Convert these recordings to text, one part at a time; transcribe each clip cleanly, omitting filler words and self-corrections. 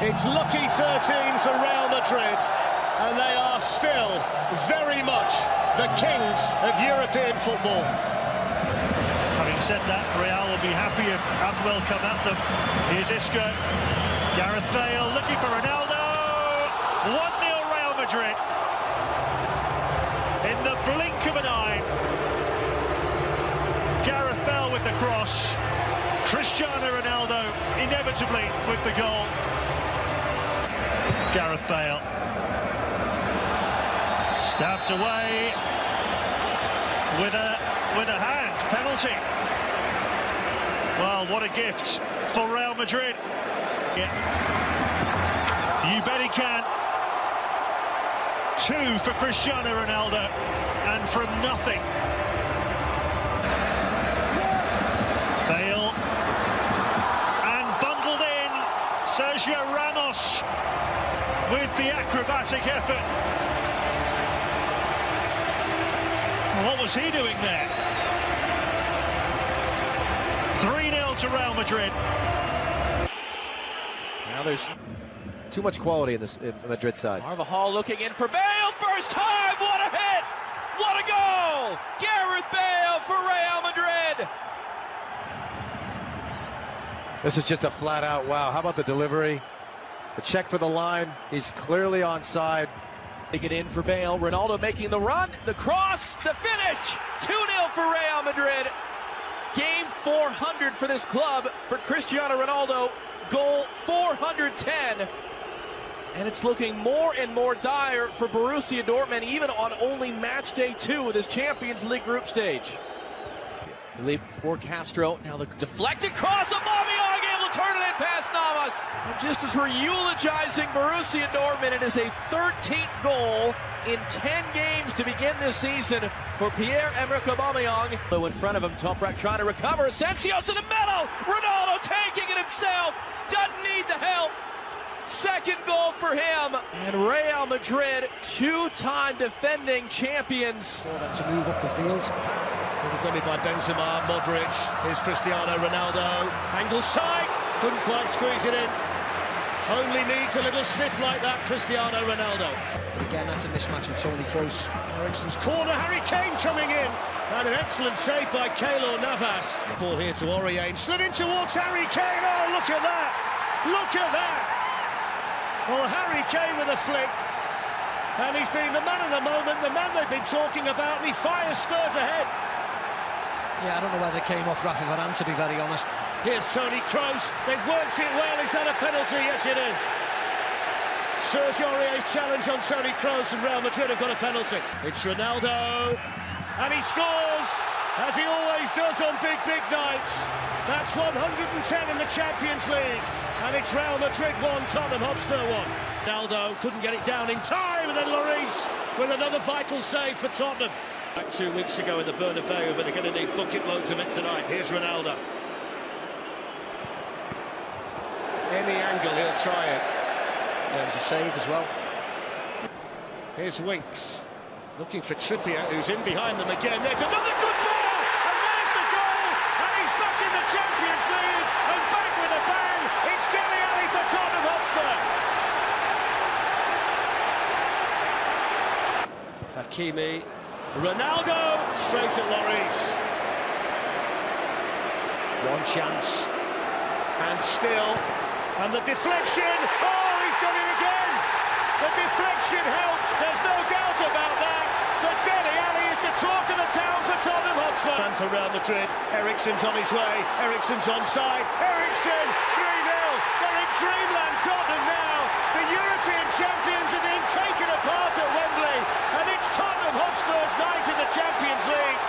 It's lucky 13 for Real Madrid, and they are still very much the kings of European football. Having said that, Real will be happy if Atwell come at them. Here's Isco. Gareth Bale looking for Ronaldo. 1-0 Real Madrid. In the blink of an eye. Gareth Bale with the cross. Cristiano Ronaldo inevitably with the goal. Gareth Bale. Stabbed away with a hand penalty. Well, what a gift for Real Madrid. Yeah. You bet he can. 2 for Cristiano Ronaldo, and from nothing. Bale, and bundled in, Sergio Ramos with the acrobatic effort. What was he doing there? 3-0 to Real Madrid. Now there's too much quality in the Madrid side. Carvajal looking in for Bale, first time, what a hit! What a goal! Gareth Bale for Real Madrid! This is just a flat-out wow. How about the delivery? The check for the line. He's clearly onside. Take it in for Bale. Ronaldo making the run, the cross, the finish. 2-0 for Real Madrid. Game 400 for this club for Cristiano Ronaldo. Goal 410. And it's looking more and more dire for Borussia Dortmund, even on only match day 2 of this Champions League group stage. Leap for Castro. Now the deflected cross. Aubameyang able to turn it in past Navas. And just as we're eulogizing Borussia Dortmund, it is a 13th goal in 10 games to begin this season for Pierre-Emerick Aubameyang. So in front of him, top right trying to recover. Asensio's in the middle. Ronaldo taking it himself. Doesn't need the help. Second goal for him. And Real Madrid, 2-time defending champions. For them to move up the field. Little dummy by Benzema, Modric. Here's Cristiano Ronaldo. Angle side. Couldn't quite squeeze it in. Only needs a little sniff like that, Cristiano Ronaldo. But again, that's a mismatch with Toni Kroos. Eriksen's corner, Harry Kane coming in. And an excellent save by Keylor Navas. Ball here to Aurier. Slid in towards Harry Kane. Oh, look at that. Look at that. Well, Harry Kane with a flick. And he's been the man of the moment, the man they've been talking about, and he fires Spurs ahead. Yeah, I don't know whether it came off Rafa Varane, to be very honest. Here's Toni Kroos. They've worked it well. Is that a penalty? Yes, it is. Serge Aurier's challenge on Toni Kroos, and Real Madrid have got a penalty. It's Ronaldo, and he scores, as he always does on big nights. That's 110 in the Champions League, and it's Real Madrid 1, Tottenham Hotspur 1. Ronaldo couldn't get it down in time, and then Lloris with another vital save for Tottenham. Back 2 weeks ago in the Bernabeu, but they're going to need bucket loads of it tonight. Here's Ronaldo. Any angle, he'll try it. There's a save as well. Here's Winks, looking for Trippier, who's in behind them again. There's another good ball, and there's the goal, and he's back in the Champions League, and back with a bang. It's Dele Alli for Tottenham Hotspur. Hakimi, Ronaldo, straight at Lloris. One chance, and still, and the deflection. Oh, he's done it again. The deflection helped, there's no doubt about that. But Dele Alli is the talk of the town for Tottenham Hotspur. And for Real Madrid, Eriksen's on his way. Eriksen's onside. Eriksen, 3-0. They're in dreamland, Tottenham now. The European champions are being taken apart at Wembley, and it's Tottenham Hotspur's night in the Champions League.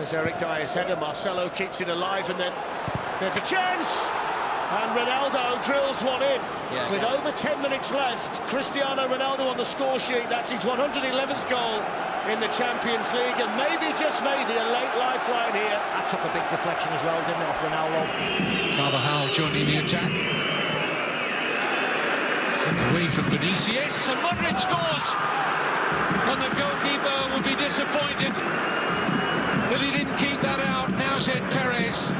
There's Eric Dyer's header. Marcelo keeps it alive, and then there's a chance. And Ronaldo drills one in. With over 10 minutes left, Cristiano Ronaldo on the score sheet. That's his 111th goal in the Champions League, and maybe, just maybe, a late lifeline here. That took a big deflection as well, didn't it, off Ronaldo? Carvajal joining the attack. Away from Vinicius, and Modric scores! And the goalkeeper will be disappointed that he didn't keep that out. Now said Perez.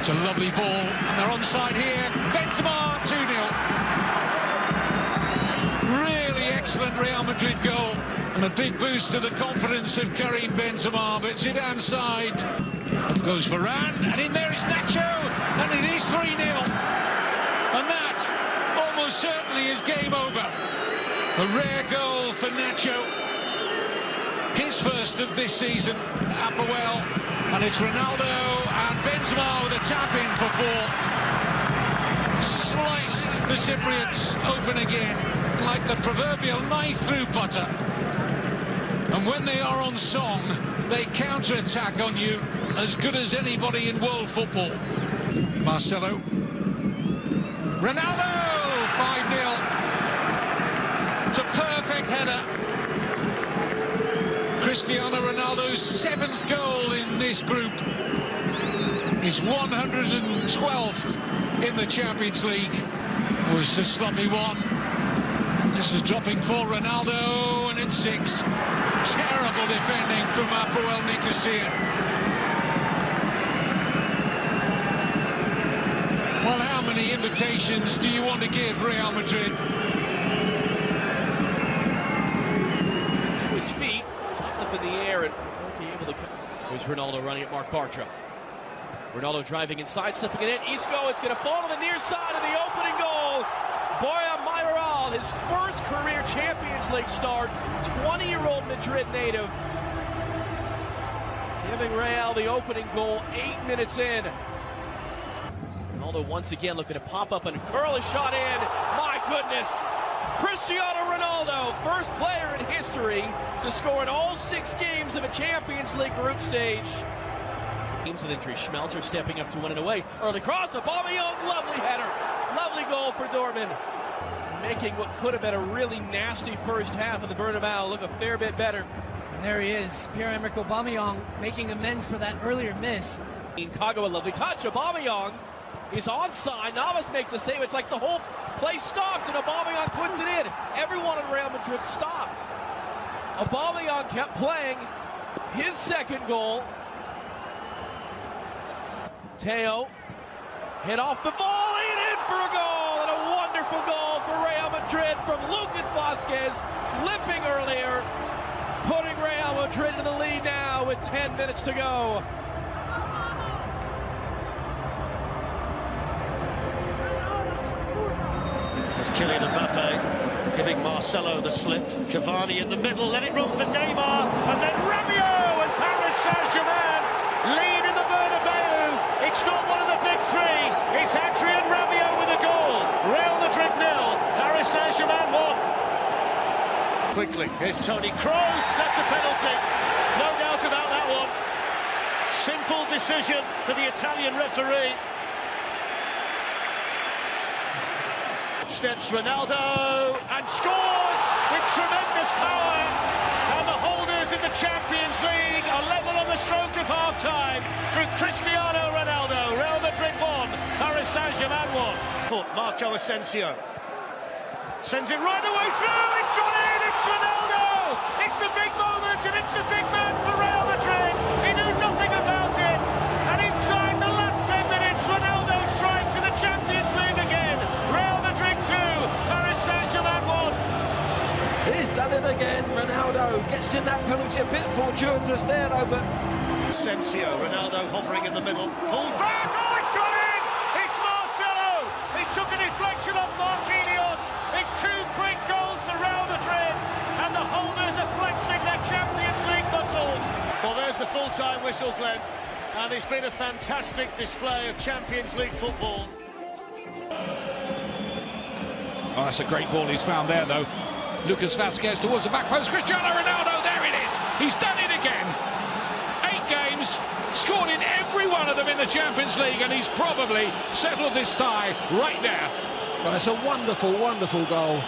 It's a lovely ball, and they're onside here. Benzema, 2-0. Really excellent Real Madrid goal, and a big boost to the confidence of Karim Benzema, but Zidane's side. Up goes Varane, and in there is Nacho, and it is 3-0. And that almost certainly is game over. A rare goal for Nacho. His first of this season at Apoel, and it's Ronaldo and Benzema with a tap-in for 4. Sliced the Cypriots open again, like the proverbial knife through butter. And when they are on song, they counter-attack on you as good as anybody in world football. Marcelo. Ronaldo! 5-0. It's a perfect header. Cristiano Ronaldo's 7th goal in this group. His 112th in the Champions League. It was a sloppy one. This is dropping for Ronaldo, and it's 6. Terrible defending from Apoel Nicosia. Well, how many invitations do you want to give Real Madrid? To his feet, popped up in the air, and able to. There's Ronaldo running at Marc Bartra. Ronaldo driving inside, slipping it in. Isco, it's going to fall to the near side of the opening goal. Borja Mayoral, his first career Champions League start, 20-year-old Madrid native, giving Real the opening goal 8 minutes in. Ronaldo once again looking to pop up and curl a shot in. My goodness! Cristiano Ronaldo, first player in history to score in all 6 games of a Champions League group stage. Teams with injury. Schmelzer stepping up to win it away. Early cross, Aubameyang, lovely header. Lovely goal for Dortmund. Making what could have been a really nasty first half of the Bernabeu look a fair bit better. And there he is, Pierre-Emerick Aubameyang, making amends for that earlier miss. Kago, a lovely touch. Aubameyang is onside. Navas makes the save. It's like the whole place stopped, and Aubameyang puts it in. Everyone in Real Madrid stopped. Aubameyang kept playing. His second goal. Teo hit off the volley and in for a goal, and a wonderful goal for Real Madrid from Lucas Vazquez, limping earlier, putting Real Madrid in the lead now with 10 minutes to go. It's Kylian Mbappe giving Marcelo the slip. Cavani in the middle, let it run for Neymar, and then Rabiot and Paris Saint-Germain lead in the Bernabeu. It's not one of the big 3. It's Adrian Rabiot with a goal. Real Madrid 0, Paris Saint-Germain 1. Quickly, here's Toni Kroos. That's a penalty. No doubt about that one. Simple decision for the Italian referee. Steps Ronaldo and scores with tremendous power. And the holders in the Champions League are level on the stroke of half-time through Cristiano Ronaldo. Real Madrid 1, Paris Saint-Germain 1. Marco Asensio sends it right the way through. It's gone in. It's Ronaldo. It's the big moment, and it's the big man for Real Madrid. He knew nothing about it, and inside the last 10 minutes, Ronaldo strikes in the Champions League again. Real Madrid 2, Paris Saint-Germain 1. He's done it again. Ronaldo gets in that penalty, a bit fortuitous there though, but Asensio, Ronaldo hovering in the middle, pulled back. Oh, it's gone in. It's Marcelo. He took a deflection off Marquinhos. It's 2 quick goals for Real Madrid, and the holders are flexing their Champions League muscles. Well, there's the full-time whistle, Glenn, and it's been a fantastic display of Champions League football. Oh, that's a great ball he's found there, though. Lucas Vazquez towards the back post. Cristiano Ronaldo, there it is. He's done it again. 8 games, scored in every one of them in the Champions League, and he's probably settled this tie right there. well, it's a wonderful, wonderful goal.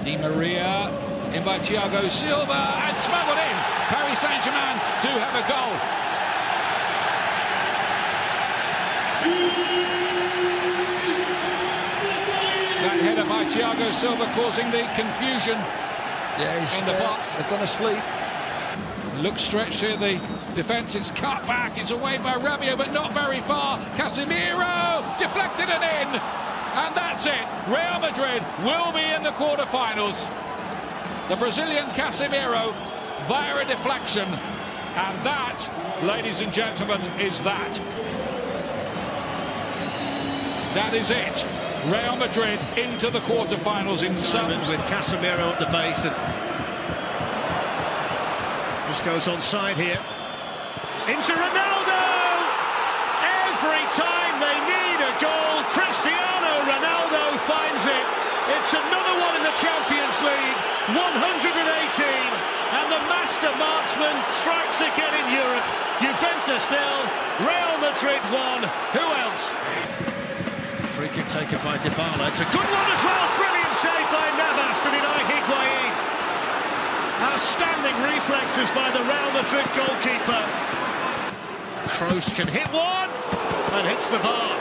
Di Maria in by Thiago Silva and smuggled in. Paris Saint-Germain do have a goal. That header by Thiago Silva causing the confusion Yeah, he's in the box. They've gone to sleep. Looks stretched here, the defence is cut back, it's away by Rabiot, but not very far. Casemiro, deflected and in, and that's it. Real Madrid will be in the quarter-finals. The Brazilian Casemiro via a deflection, and that, ladies and gentlemen, is that. That is it. Real Madrid into the quarter-finals in sums. With Casemiro at the base, and this goes onside here. Into Ronaldo! Every time they need a goal, Cristiano Ronaldo finds it. It's another one in the Champions League, 118, and the master marksman strikes again in Europe. Juventus 0, Real Madrid 1. Who else? Free kick taken by Dybala. It's a good one as well. Brilliant save by Navas to deny Higuain. Outstanding reflexes by the Real Madrid goalkeeper. Kroos can hit one and hits the bar.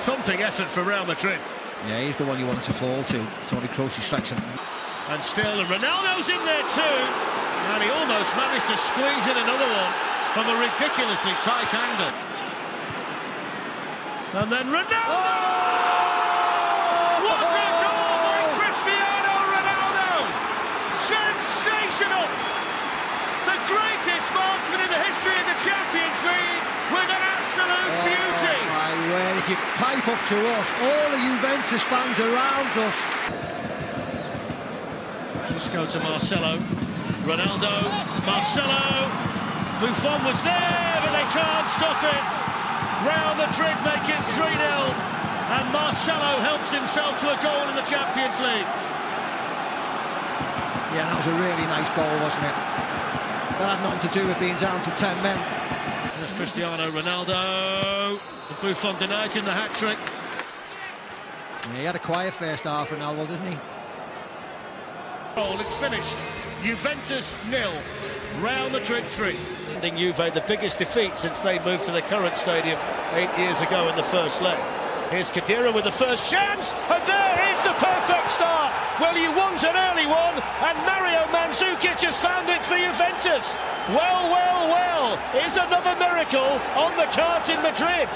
Thumping effort for Real Madrid. Yeah, he's the one you want to fall to. Toni Kroos strikes him. And still, Ronaldo's in there too. And he almost managed to squeeze in another one from a ridiculously tight angle. And then Ronaldo! What a goal by Cristiano Ronaldo! Sensational! The greatest marksman in the history of the Champions League with an absolute beauty! My word, if you type up to us, all the Juventus fans around us. Let's go to Marcelo. Ronaldo, Marcelo. Buffon was there, but they can't stop it. Real Madrid make it 3-0, and Marcelo helps himself to a goal in the Champions League. Yeah, that was a really nice goal, wasn't it? That had nothing to do with being down to 10 men. There's Cristiano Ronaldo. The Buffon denies him the hat-trick. Yeah, he had a quiet first half, Ronaldo, didn't he? It's finished. Juventus 0, Real Madrid 3. Juve, the biggest defeat since they moved to the current stadium 8 years ago in the first leg. Here's Khedira with the first chance, and there is the perfect start. Well, you want an early one, and Mario Mandzukic has found it for Juventus. Well, well, well, is another miracle on the cards in Madrid.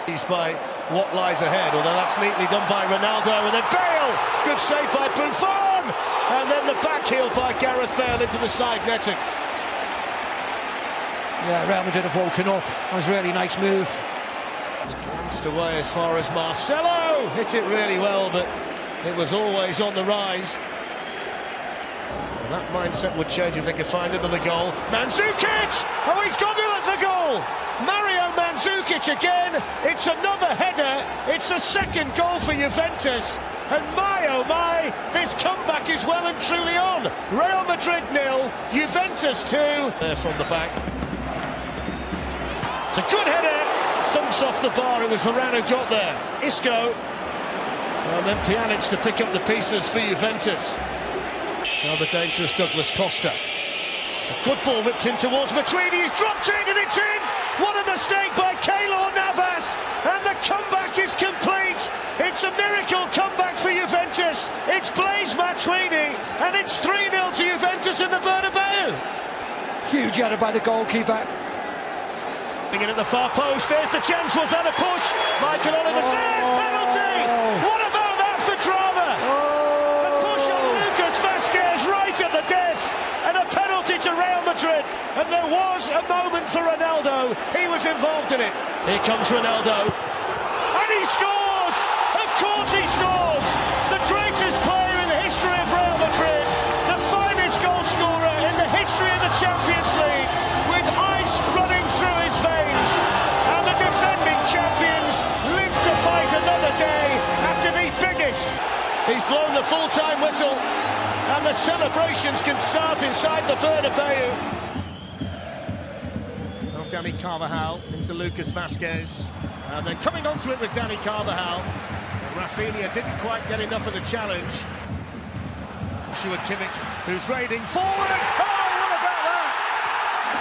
He's by what lies ahead, although that's neatly done by Ronaldo, and then Bale, good save by Buffon, and then the back heel by Gareth Bale into the side netting. Yeah, Real Madrid have woken up. That was a really nice move. It's glanced away as far as Marcelo. Hit it really well, but it was always on the rise. And that mindset would change if they could find another goal. Mandzukic! Oh, he's got it at the goal! Mario Mandzukic again. It's another header. It's the second goal for Juventus. And my, oh my, this comeback is well and truly on. Real Madrid 0, Juventus 2. There from the back. It's a good header. Thumps off the bar. It was Varane who got there. Isco. And then Pjanic to pick up the pieces for Juventus. Now the dangerous Douglas Costa. It's a good ball whipped in towards Matuidi. He's dropped it and it's in. What a mistake by Keylor Navas. And the comeback is complete. It's a miracle comeback for Juventus. It's Blaise Matuidi. And it's 3-0 to Juventus in the Bernabeu. Huge header by the goalkeeper. In at the far post, there's the chance. Was that a push? Michael Oliver says penalty. What about that for drama? A push on Lucas Vazquez right at the death, and a penalty to Real Madrid. And there was a moment for Ronaldo. He was involved in it. Here comes Ronaldo, and he scores. Of course he scores. The greatest player in the history of Real Madrid, the finest goal scorer in the history of the Champions League, with ice running through his veins, and the defending champions live to fight another day after the biggest. He's blown the full-time whistle, and the celebrations can start inside the Bernabeu. Well, Dani Carvajal into Lucas Vazquez, and then coming onto it was Dani Carvajal. Rafinha didn't quite get enough of the challenge. Joshua Kimmich, who's raiding forward.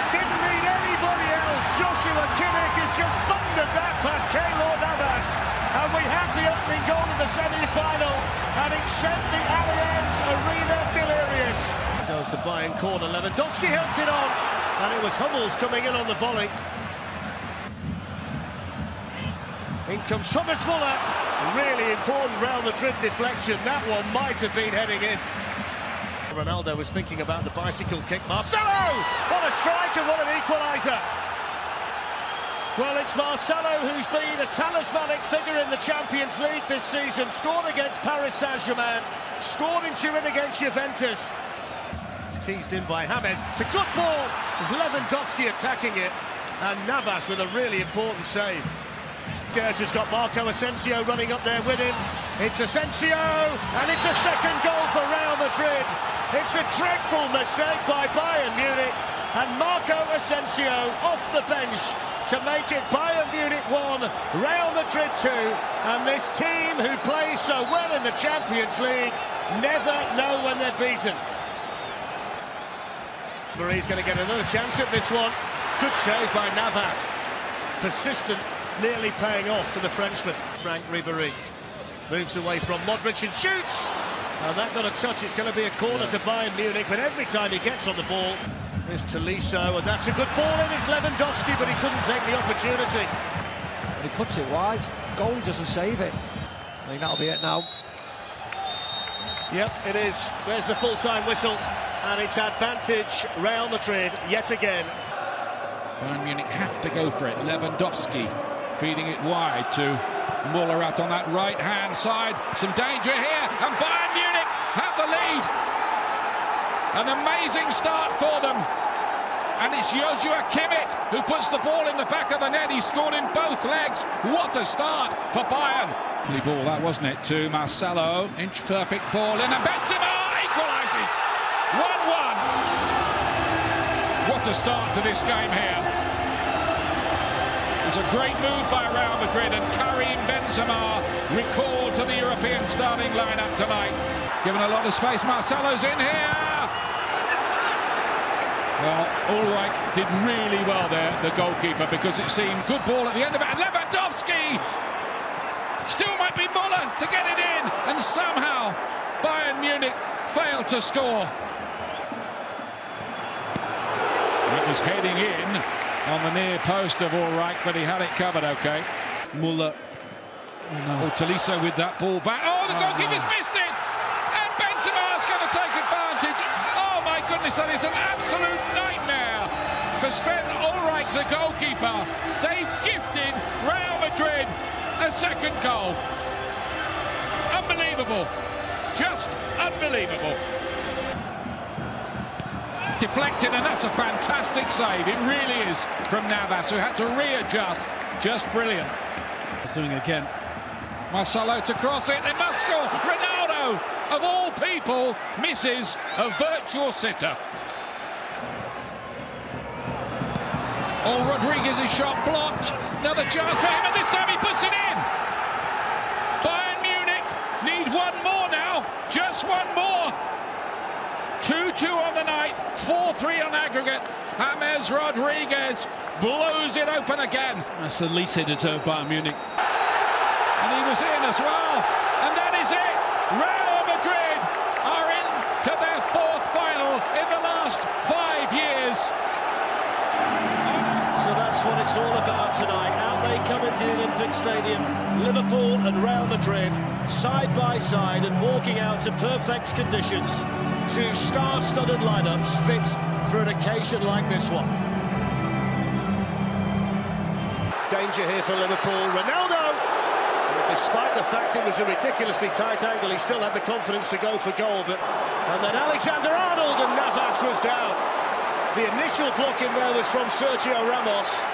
Didn't need anybody else. Joshua Kimmich has just thundered that past Keylor Navas. And we have the opening goal in the semi-final. And it sent the Allianz Arena delirious. Goes the Bayern corner. Lewandowski helped it on. And it was Hummels coming in on the volley. In comes Thomas Muller. Really important Real Madrid deflection. That one might have been heading in. Ronaldo was thinking about the bicycle kick. Marcelo! What a strike and what an equaliser! Well, it's Marcelo who's been a talismanic figure in the Champions League this season. Scored against Paris Saint-Germain, scored in Turin against Juventus. It's teased in by James. It's a good ball. There's Lewandowski attacking it, and Navas with a really important save. Gers has got Marco Asensio running up there with him. It's Asensio, and it's a second goal for Real Madrid. It's a dreadful mistake by Bayern Munich, and Marco Asensio off the bench to make it Bayern Munich 1, Real Madrid 2, and this team who plays so well in the Champions League never know when they're beaten. Marie's going to get another chance at this one. Good save by Navas. Persistent, nearly paying off for the Frenchman. Frank Ribéry moves away from Modric and shoots. And that got a touch. It's going to be a corner to Bayern Munich, but every time he gets on the ball, there's Tolisso, and that's a good ball in. It's Lewandowski, but he couldn't take the opportunity. He puts it wide. Goalie doesn't save it. I think that'll be it now. Yep, it is. There's the full-time whistle, and it's advantage Real Madrid yet again. Bayern Munich have to go for it. Lewandowski feeding it wide to Muller out on that right-hand side. Some danger here, and Bayern Munich have the lead. An amazing start for them. And it's Joshua Kimmich who puts the ball in the back of the net. He scored in both legs. What a start for Bayern. Lovely ball that, wasn't it, to Marcelo. Inch-perfect ball in, and Benzema equalises. 1-1. What a start to this game here. It's a great move by Real Madrid, and Karim Benzema recalled to the European starting lineup tonight. Given a lot of space, Marcelo's in here. Well, Ulreich did really well there, the goalkeeper, because it seemed good ball at the end of it. And Lewandowski still might be Muller to get it in, and somehow Bayern Munich failed to score. It was heading in on the near post of Ulreich, but he had it covered okay. Muller, or Tolisso with that ball back. Oh, the goalkeeper's missed it! And Benzema's going to take advantage. Oh my goodness, that is an absolute nightmare for Sven Ulreich, the goalkeeper. They've gifted Real Madrid a second goal. Unbelievable. Just unbelievable. Deflected, and that's a fantastic save. It really is, from Navas, who had to readjust. Just brilliant. He's doing it again. Marcelo to cross it. They must score. Ronaldo, of all people, misses a virtual sitter. Oh, Rodriguez's shot blocked. Another chance for him, and this time he puts it in. Bayern Munich need one more now. Just one more. 2-2 on the night, 4-3 on aggregate. James Rodriguez blows it open again. That's the least they deserve, Bayern Munich. And he was in as well. And that is it. Real Madrid are into their fourth final in the last 5 years. So that's what it's all about tonight. Out they come into the Olympic Stadium. Liverpool and Real Madrid side by side, and walking out to perfect conditions. Two star-studded lineups fit for an occasion like this one. Danger here for Liverpool. Ronaldo! Despite the fact it was a ridiculously tight angle, he still had the confidence to go for goal. And then Alexander-Arnold, and Navas was down. The initial block in there was from Sergio Ramos.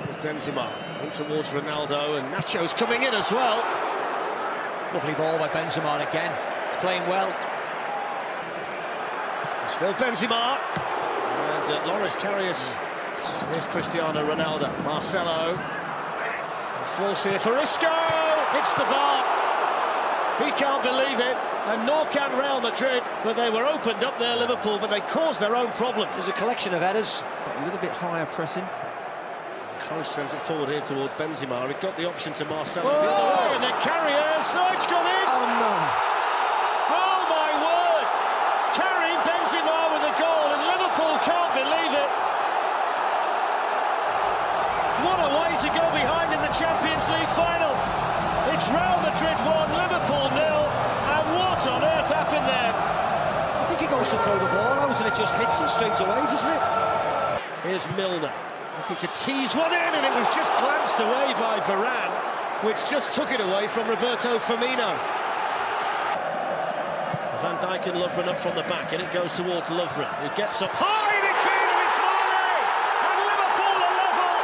There's Benzema in towards Ronaldo, and Nacho's coming in as well. Lovely ball by Benzema again. Playing well. Still Benzema. And Loris Karius. Here's Cristiano Ronaldo. Marcelo. Falls here for Isco. Hits the bar. He can't believe it. And nor can Real Madrid. But they were opened up there, Liverpool, but they caused their own problem. There's a collection of headers. A little bit higher pressing. Kroos sends it forward here towards Benzema. He got the option to Marcelo. Oh, and then Karius. Oh, it's gone in. Oh, no. Oh, my word. Karim Benzema with a goal, and Liverpool can't believe it. just hits him straight away, doesn't it? Here's Milner, looking to tease one in, and it was just glanced away by Varane, which just took it away from Roberto Firmino. Van Dijk and Lovren up from the back, and it goes towards Lovren, who gets up high, and it's in, and it's Mane! And Liverpool are level,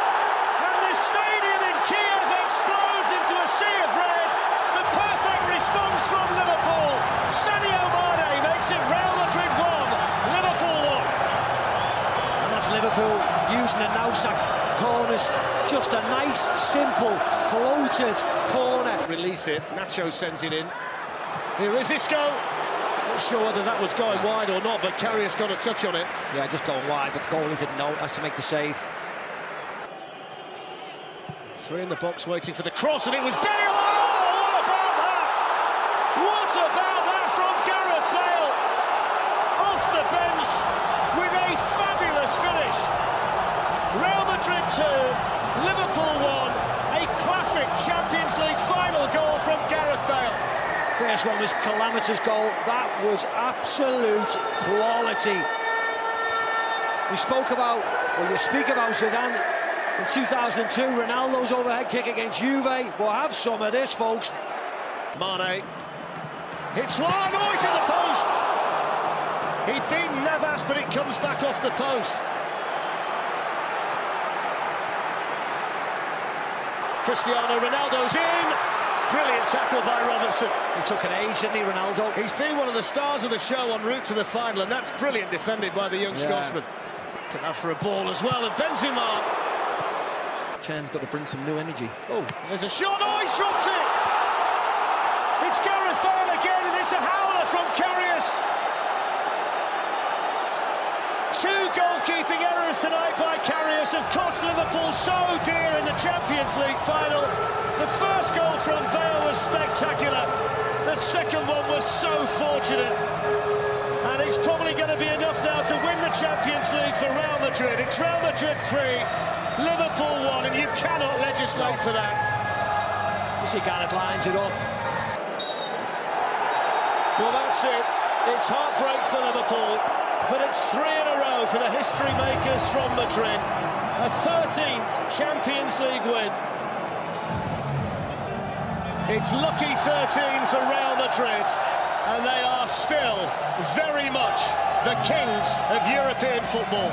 and this stadium in Kiev explodes into a sea of red. The perfect response from Liverpool. Sadio Mane makes it Real Madrid 1, Liverpool 1. And that's Liverpool using the now-sack corners. Just a nice, simple, floated corner. Release it, Nacho sends it in. Here is Isco. Not sure whether that was going wide or not, but Karius got a touch on it. Yeah, just going wide, but the goalie didn't know. Has to make the save. Three in the box waiting for the cross, and it was Bale! Oh, what about that? What about that from Gareth Bale? Off the bench with a fabulous finish. Real Madrid 2, Liverpool 1. A classic Champions League final goal from Gareth Bale. First one was calamitous goal. That was absolute quality. We spoke about, or you speak about Zidane in 2002, Ronaldo's overhead kick against Juve. We'll have some of this, folks. Mane hits one, oh, it's at the post. He'd beaten Navas, but it comes back off the post. Cristiano Ronaldo's in. Brilliant tackle by Robertson. He took an age, didn't he, Ronaldo? He's been one of the stars of the show en route to the final, and that's brilliant defended by the young Scotsman. Can have for a ball as well, and Benzema. Chan's got to bring some new energy. Oh, there's a shot. Oh, he's dropped it. It's Gareth Bale again, and it's a howler from Karius. Two goalkeeping errors tonight by Karius have cost Liverpool so dear in the Champions League final. The first goal from Bale was spectacular. The second one was so fortunate. And it's probably going to be enough now to win the Champions League for Real Madrid. It's Real Madrid 3, Liverpool 1, and you cannot legislate for that. You see Gareth lines it up. Well, that's it. It's heartbreak for Liverpool, but it's 3 in a row for the history makers from Madrid. A 13th Champions League win. It's lucky 13 for Real Madrid, and they are still very much the kings of European football.